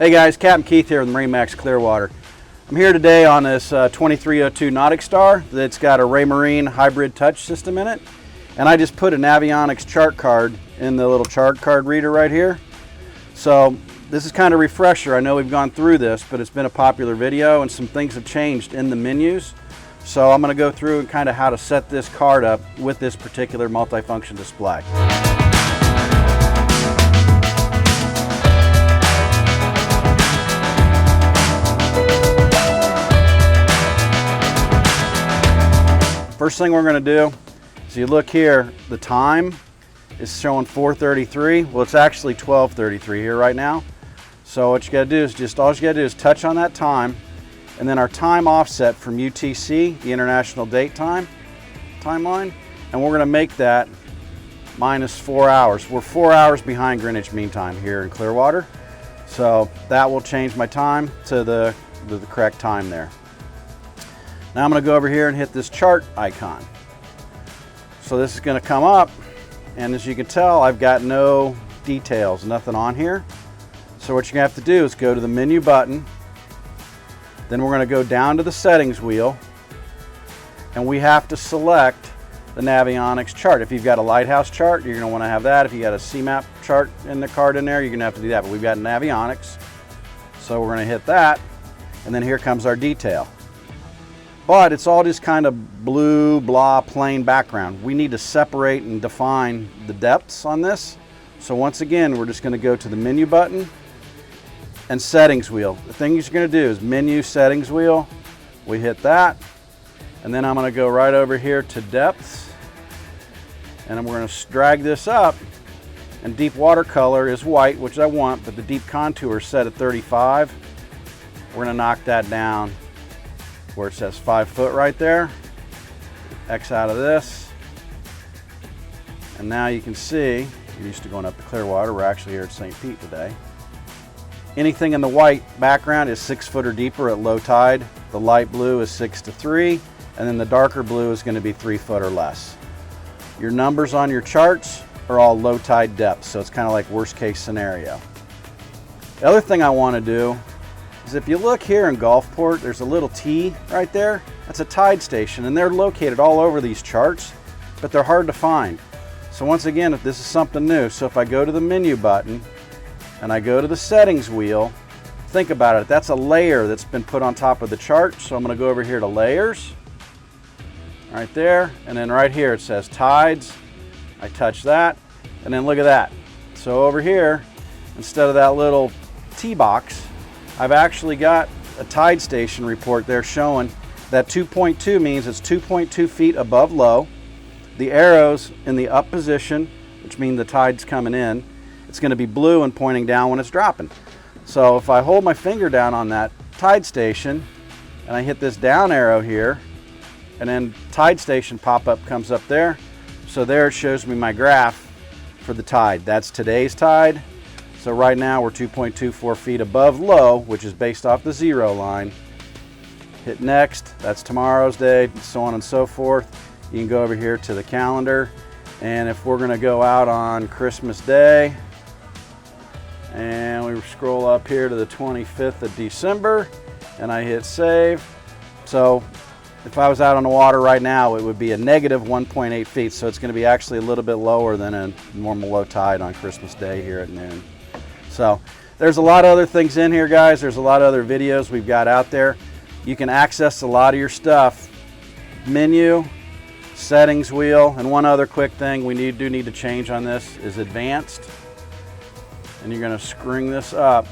Hey guys, Captain Keith here with MarineMax Clearwater. I'm here today on this 2302 Nautic Star that's got a Raymarine hybrid touch system in it. And I just put a Navionics chart card in the little chart card reader right here. So this is kind of a refresher. I know we've gone through this, but it's been a popular video and some things have changed in the menus. So I'm going to go through and kind of how to set this card up with this particular multifunction display. First thing we're going to do is you look here, the time is showing 4:33. Well, it's actually 12:33 here right now. So what you got to do is all you got to do is touch on that time, and then our time offset from UTC, the International Date timeline, and we're going to make that minus 4 hours. We're 4 hours behind Greenwich Mean Time here in Clearwater. So that will change my time to the correct time there. Now I'm going to go over here and hit this chart icon. So this is going to come up, and as you can tell, I've got no details, nothing on here. So what you're going to have to do is go to the menu button, then we're going to go down to the settings wheel, and we have to select the Navionics chart. If you've got a lighthouse chart, you're going to want to have that. If you got a CMAP chart in the card in there, you're going to have to do that. But we've got Navionics, so we're going to hit that, and then here comes our detail. But it's all just kind of blue, blah, plain background. We need to separate and define the depths on this. So once again, we're just going to go to the menu button and settings wheel. The thing you're going to do is menu settings wheel. We hit that. And then I'm going to go right over here to depths. And then we're going to drag this up. And deep watercolor is white, which I want, but the deep contour is set at 35. We're going to knock that down where it says 5 foot right there. X out of this. And now you can see, we're used to going up to Clearwater, we're actually here at St. Pete today. Anything in the white background is 6 foot or deeper at low tide. The light blue is 6 to 3, and then the darker blue is going to be 3 foot or less. Your numbers on your charts are all low tide depths, so it's kind of like worst case scenario. The other thing I want to do is if you look here in Gulfport, there's a little T right there. That's a tide station, and they're located all over these charts, but they're hard to find. So once again, if this is something new, so if I go to the menu button and I go to the settings wheel, think about it. That's a layer that's been put on top of the chart. So I'm going to go over here to layers, right there, and then right here it says tides. I touch that, and then look at that. So over here, instead of that little T box, I've actually got a tide station report there showing that 2.2 means it's 2.2 feet above low. The arrows in the up position, which mean the tide's coming in, it's going to be blue and pointing down when it's dropping. So if I hold my finger down on that tide station and I hit this down arrow here, and then tide station pop-up comes up there. So there it shows me my graph for the tide. That's today's tide. So right now we're 2.24 feet above low, which is based off the 0 line. Hit next, that's tomorrow's day, so on and so forth. You can go over here to the calendar, and if we're gonna go out on Christmas Day, and we scroll up here to the 25th of December, and I hit save. So if I was out on the water right now, it would be a negative 1.8 feet, so it's gonna be actually a little bit lower than a normal low tide on Christmas Day here at noon. So there's a lot of other things in here, guys. There's a lot of other videos we've got out there. You can access a lot of your stuff. Menu, settings wheel, and one other quick thing we do need to change on this is advanced. And you're going to screen this up.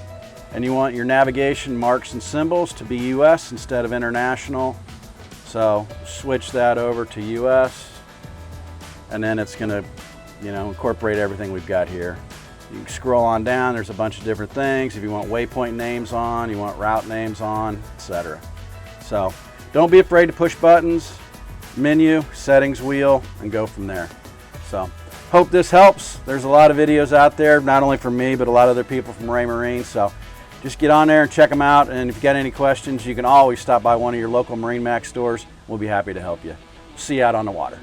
And you want your navigation marks and symbols to be US instead of international. So switch that over to US. And then it's going to, incorporate everything we've got here. You can scroll on down, there's a bunch of different things. If you want waypoint names on, you want route names on, etc. So don't be afraid to push buttons, menu, settings wheel, and go from there. So hope this helps. There's a lot of videos out there, not only from me, but a lot of other people from Raymarine. So just get on there and check them out. And if you got any questions, you can always stop by one of your local MarineMax stores. We'll be happy to help you. See you out on the water.